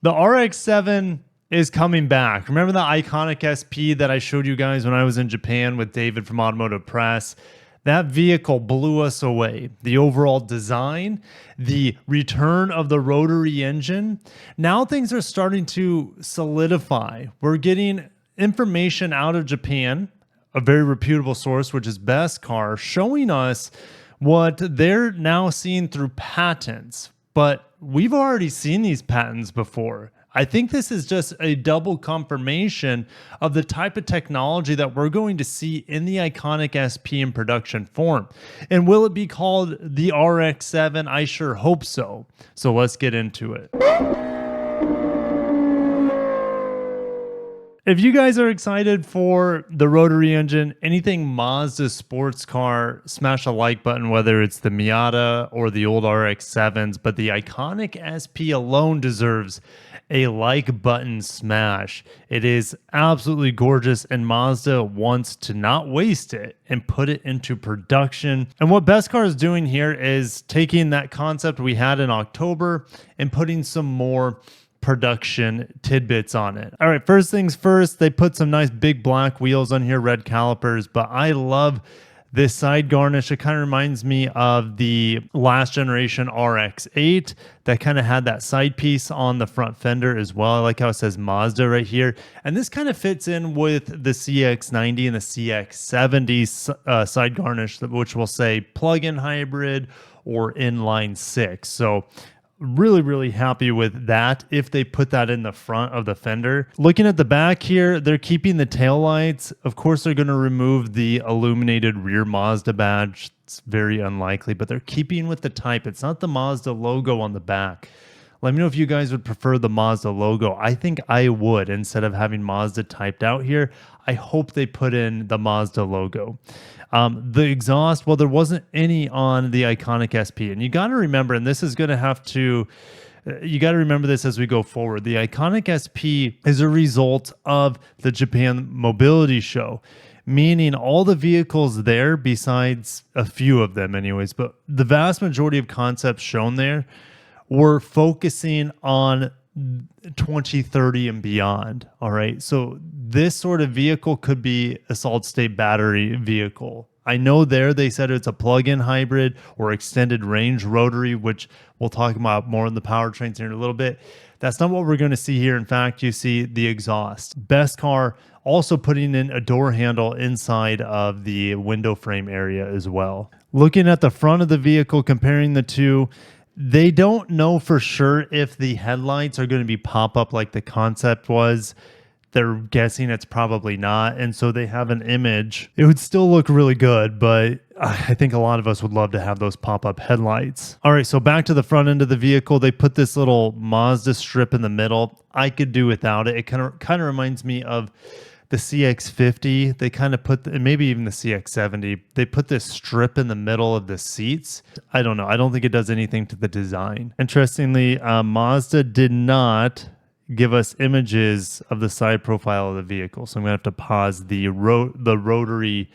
The RX-7 is coming back. Remember the iconic SP that I showed you guys when I was in Japan with David from Automotive Press? That vehicle blew us away. The overall design, the return of the rotary engine. Now things are starting to solidify. We're getting information out of Japan, a very reputable source, which is Best Car, showing us what they're now seeing through patents. But we've already seen these patents before. I think this is just a double confirmation of the type of technology that we're going to see in the iconic SP in production form. And will it be called the RX-7? I sure hope so. So let's get into it. If you guys are excited for the rotary engine, anything Mazda sports car, smash a like button, whether it's the Miata or the old RX-7s, but the iconic SP alone deserves a like button smash. It is absolutely gorgeous, and Mazda wants to not waste it and put it into production. And what Best Car is doing here is taking that concept we had in October and putting some more production tidbits on it. All right, first things first, they put some nice big black wheels on here, red calipers, but I love this side garnish. It kind of reminds me of the last generation RX-8 that kind of had that side piece on the front fender as well. I like how it says Mazda right here. And this kind of fits in with the CX-90 and the CX-70 side garnish, which will say plug-in hybrid or inline six. So really happy with that if they put that in the front of the fender. Looking at the back here, they're keeping the taillights. Of course, they're going to remove the illuminated rear Mazda badge. It's very unlikely, but they're keeping with the type. It's not the Mazda logo on the back. Let me know if you guys would prefer the Mazda logo. I think I would instead of having Mazda typed out here. I hope they put in the Mazda logo. The exhaust, well, there wasn't any on the iconic SP. And you got to remember, and this is going to have to, you got to remember this as we go forward. The iconic SP is a result of the Japan Mobility Show, meaning all the vehicles there, besides a few of them anyways, but the vast majority of concepts shown there were focusing on 2030 and beyond. All right. So this sort of vehicle could be a solid state battery vehicle. I know there they said it's a plug-in hybrid or extended range rotary, which we'll talk about more in the powertrains here in a little bit. That's not what we're going to see here. In fact, you see the exhaust. Best Car also putting in a door handle inside of the window frame area as well. Looking at the front of the vehicle, comparing the two, they don't know for sure if the headlights are going to be pop-up like the concept was. They're guessing it's probably not. And so they have an image. It would still look really good, but I think a lot of us would love to have those pop-up headlights. All right, so back to the front end of the vehicle. They put this little Mazda strip in the middle. I could do without it. It kind of reminds me of the CX-50, they kind of put, and maybe even the CX-70, they put this strip in the middle of the seats. I don't know. I don't think it does anything to the design. Interestingly, Mazda did not give us images of the side profile of the vehicle. So I'm going to have to pause the rotary.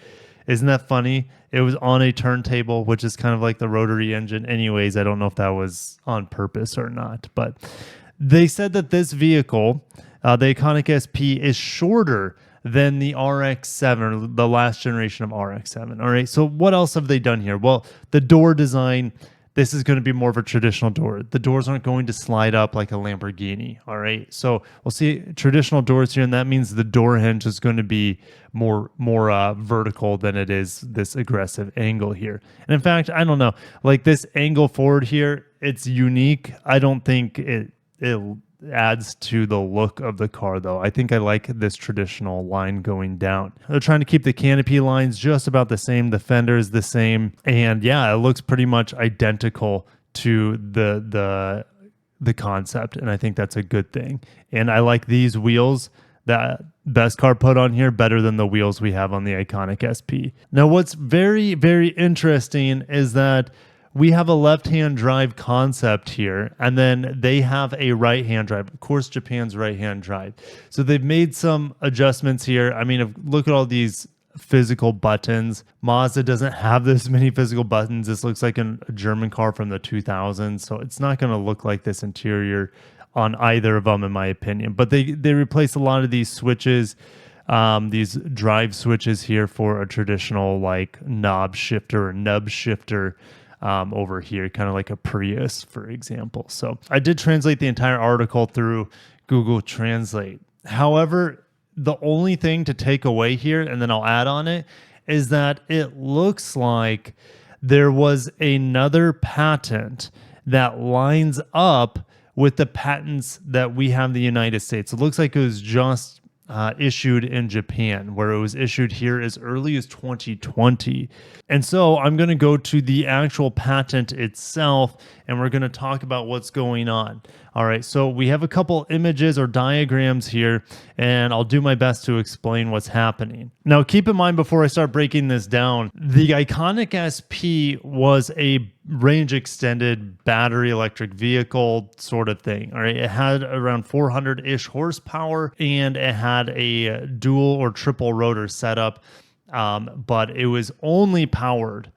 Isn't that funny? It was on a turntable, which is kind of like the rotary engine. Anyways, I don't know if that was on purpose or not, but they said that this vehicle, the iconic SP, is shorter than the RX-7, or the last generation of RX-7. All right, so what else have they done here? Well, the door design, this is going to be more of a traditional door. The doors aren't going to slide up like a Lamborghini, all right? So we'll see traditional doors here, and that means the door hinge is going to be more vertical than it is this aggressive angle here. And in fact, I don't know, like this angle forward here, it's unique. I don't think it adds to the look of the car, though. I think I like this traditional line going down. They're trying to keep the canopy lines just about the same. The fender is the same. And yeah, it looks pretty much identical to the concept. And I think that's a good thing. And I like these wheels that Best Car put on here better than the wheels we have on the iconic SP. Now, what's very interesting is that we have a left-hand drive concept here, and then they have a right-hand drive. Of course, Japan's right-hand drive. So they've made some adjustments here. I mean, look at all these physical buttons. Mazda doesn't have this many physical buttons. This looks like a German car from the 2000s, so it's not going to look like this interior on either of them, in my opinion. But they replace a lot of these switches, these drive switches here for a traditional like knob shifter or nub shifter over here, kind of like a Prius, for example. So I did translate the entire article through Google Translate. However, the only thing to take away here, and then I'll add on it, is that it looks like there was another patent that lines up with the patents that we have in the United States. It looks like it was just issued in Japan, where it was issued here as early as 2020. And so I'm going to go to the actual patent itself, and we're going to talk about what's going on. All right, so we have a couple images or diagrams here, and I'll do my best to explain what's happening. Now, keep in mind before I start breaking this down, the Iconic SP was a range extended battery electric vehicle sort of thing. All right, it had around 400-ish horsepower, and it had a dual or triple rotor setup, but it was only powered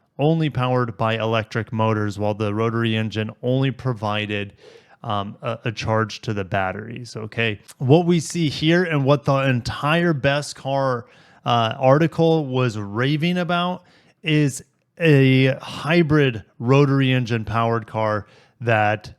by electric motors, while the rotary engine only provided a charge to the batteries. Okay, what we see here and what the entire Best Car article was raving about is a hybrid rotary engine powered car that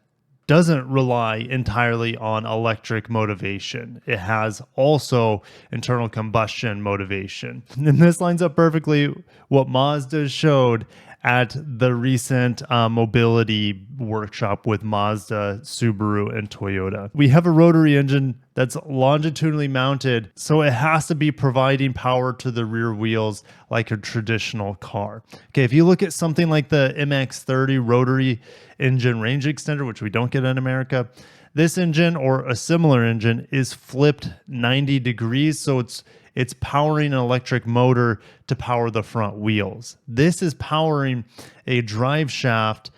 doesn't rely entirely on electric motivation. It has also internal combustion motivation. And this lines up perfectly what Mazda showed at the recent mobility workshop with Mazda, Subaru, and Toyota. We have a rotary engine that's longitudinally mounted, so it has to be providing power to the rear wheels like a traditional car. Okay, if you look at something like the MX-30 rotary engine range extender, which we don't get in America, this engine or a similar engine is flipped 90 degrees, so it's powering an electric motor to power the front wheels. This is powering a drive shaft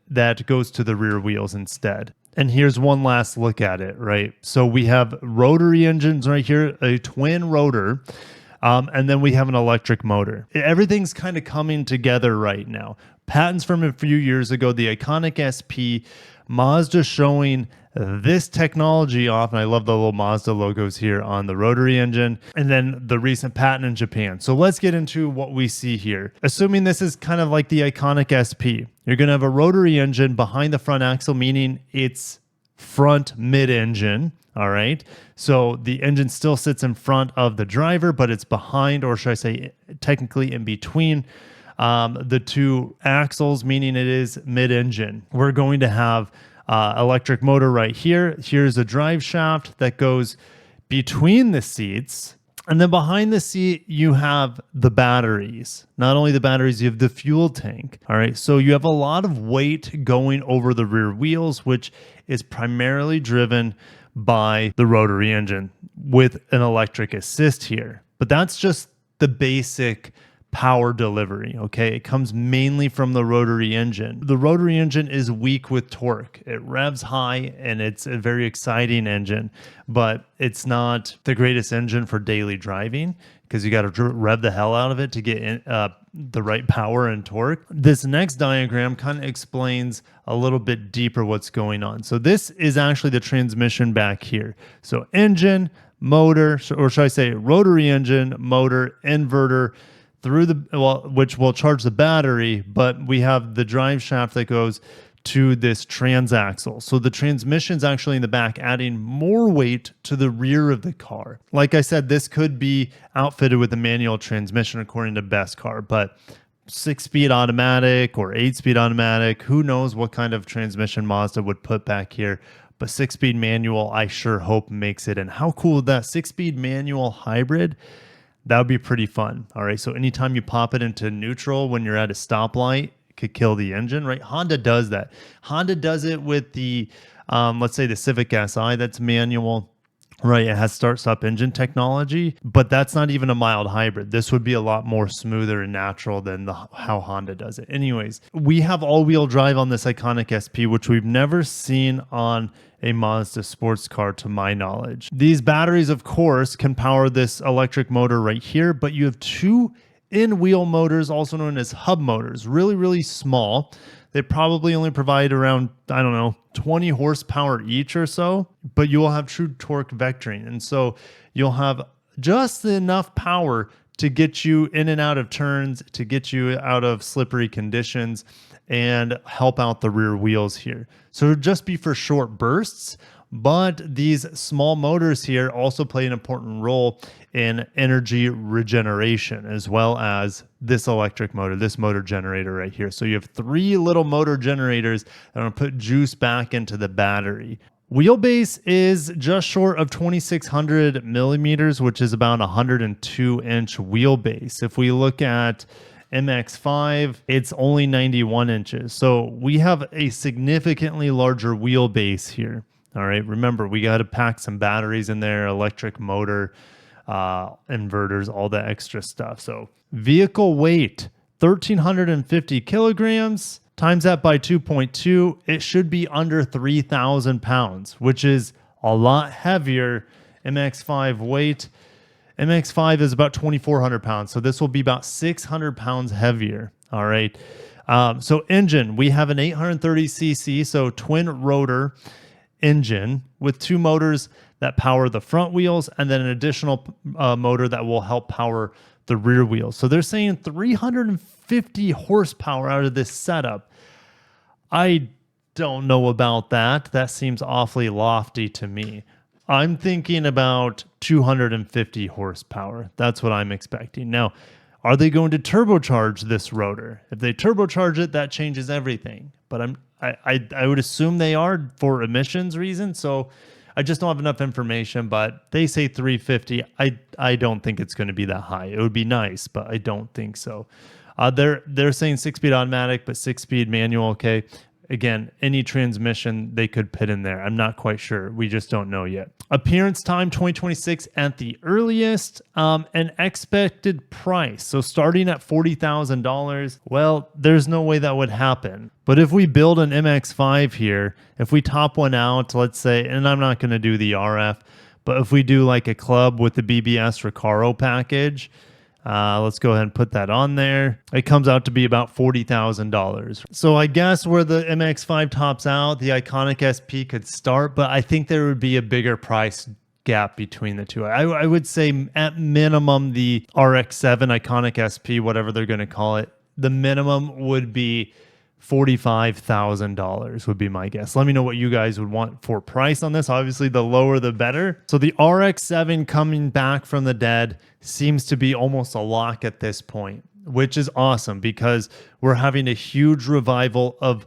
that goes to the rear wheels instead. And here's one last look at it, right? So we have rotary engines right here, a twin rotor, and then we have an electric motor. Everything's kind of coming together right now. Patents from a few years ago, the Iconic SP, Mazda showing this technology off, and I love the little Mazda logos here on the rotary engine, and then the recent patent in Japan. So let's get into what we see here. Assuming this is kind of like the Iconic SP, you're going to have a rotary engine behind the front axle, meaning it's front mid-engine. All right, so the engine still sits in front of the driver, but it's behind, or should I say technically in between the two axles, meaning it is mid-engine. We're going to have electric motor right here. Here's a drive shaft that goes between the seats. And then behind the seat, you have the batteries. Not only the batteries, you have the fuel tank. All right, so you have a lot of weight going over the rear wheels, which is primarily driven by the rotary engine with an electric assist here. But that's just the basic power delivery, okay? It comes mainly from the rotary engine. The rotary engine is weak with torque. It revs high, and it's a very exciting engine, but it's not the greatest engine for daily driving because you got to rev the hell out of it to get the right power and torque. This next diagram kind of explains a little bit deeper what's going on. So this is actually the transmission back here. So engine, motor, or should I say rotary engine, motor, inverter, through which will charge the battery, but we have the drive shaft that goes to this transaxle. So the transmission's actually in the back, adding more weight to the rear of the car. Like I said, this could be outfitted with a manual transmission according to Best Car, but 6-speed automatic or 8-speed automatic, who knows what kind of transmission Mazda would put back here. But 6-speed manual, I sure hope makes it. And how cool is that? 6-speed manual hybrid? That would be pretty fun. All right, so anytime you pop it into neutral when you're at a stoplight, it could kill the engine, right? Honda does that. Honda does it with the, let's say the Civic Si that's manual, right? It has start-stop engine technology, but that's not even a mild hybrid. This would be a lot more smoother and natural than how Honda does it. Anyways, we have all-wheel drive on this Iconic SP, which we've never seen on a Mazda sports car to my knowledge. These batteries, of course, can power this electric motor right here, but you have two in-wheel motors, also known as hub motors, really, really small. They probably only provide around, I don't know, 20 horsepower each or so, but you will have true torque vectoring. And so you'll have just enough power to get you in and out of turns, to get you out of slippery conditions, and help out the rear wheels here. So it'll just be for short bursts, but these small motors here also play an important role in energy regeneration, as well as this electric motor, this motor generator right here. So you have 3 little motor generators that are going to put juice back into the battery. Wheelbase is just short of 2,600 millimeters, which is about 102-inch wheelbase. If we look at MX-5, it's only 91 inches. So we have a significantly larger wheelbase here. All right, remember, we got to pack some batteries in there, electric motor, inverters, all that extra stuff. So vehicle weight, 1,350 kilograms. Times that by 2.2, it should be under 3,000 pounds, which is a lot heavier. MX-5 weight. MX-5 is about 2,400 pounds. So this will be about 600 pounds heavier. All right. So engine, we have an 830cc, so twin rotor engine with 2 motors that power the front wheels and then an additional motor that will help power the rear wheels. So they're saying 350 horsepower out of this setup. I don't know about that. That seems awfully lofty to me. I'm thinking about 250 horsepower. That's what I'm expecting. Now, are they going to turbocharge this rotor? If they turbocharge it, that changes everything. But I would assume they are for emissions reasons. So I just don't have enough information, but they say 350. I don't think it's going to be that high. It would be nice, but I don't think so. They're saying 6-speed automatic, but 6-speed manual. Okay. Again, any transmission they could put in there. I'm not quite sure. We just don't know yet. Appearance time 2026 at the earliest. An expected price. So starting at $40,000. Well, there's no way that would happen. But if we build an MX-5 here, if we top one out, let's say, and I'm not going to do the RF, but if we do like a club with the BBS Recaro package, let's go ahead and put that on there. It comes out to be about $40,000. So I guess where the MX-5 tops out, the Iconic SP could start, but I think there would be a bigger price gap between the two. I would say at minimum the RX-7 Iconic SP, whatever they're going to call it, the minimum would be $45,000 would be my guess. Let me know what you guys would want for price on this. Obviously, the lower the better. So the RX-7 coming back from the dead seems to be almost a lock at this point, which is awesome because we're having a huge revival of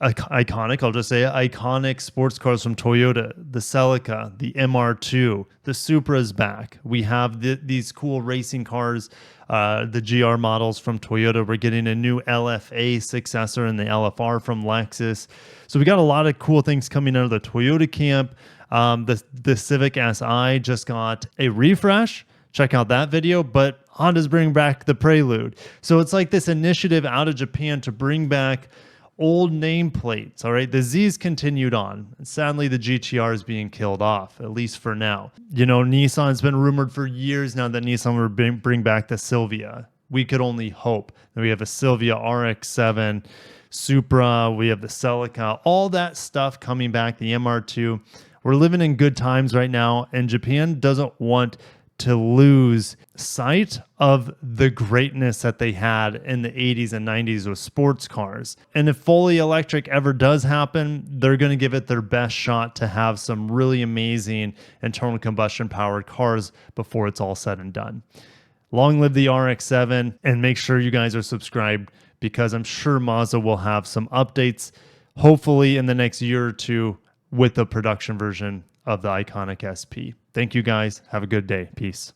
iconic, I'll just say iconic sports cars from Toyota, the Celica, the MR2, the Supra's back. We have these cool racing cars, the GR models from Toyota. We're getting a new LFA successor in the LFR from Lexus. So we got a lot of cool things coming out of the Toyota camp. The Civic Si just got a refresh. Check out that video, but Honda's bringing back the Prelude. So it's like this initiative out of Japan to bring back old nameplates. All right, the Z's continued on. Sadly, the GTR is being killed off, at least for now. You know, Nissan's been rumored for years now that Nissan will bring back the Silvia. We could only hope that we have a Silvia RX-7, Supra, we have the Celica, all that stuff coming back, the MR2. We're living in good times right now, and Japan doesn't want to lose sight of the greatness that they had in the 80s and 90s with sports cars. And if fully electric ever does happen, they're going to give it their best shot to have some really amazing internal combustion powered cars before it's all said and done. Long live the RX-7, and make sure you guys are subscribed because I'm sure Mazda will have some updates, hopefully in the next year or two, with the production version of the Iconic SP. Thank you guys. Have a good day. Peace.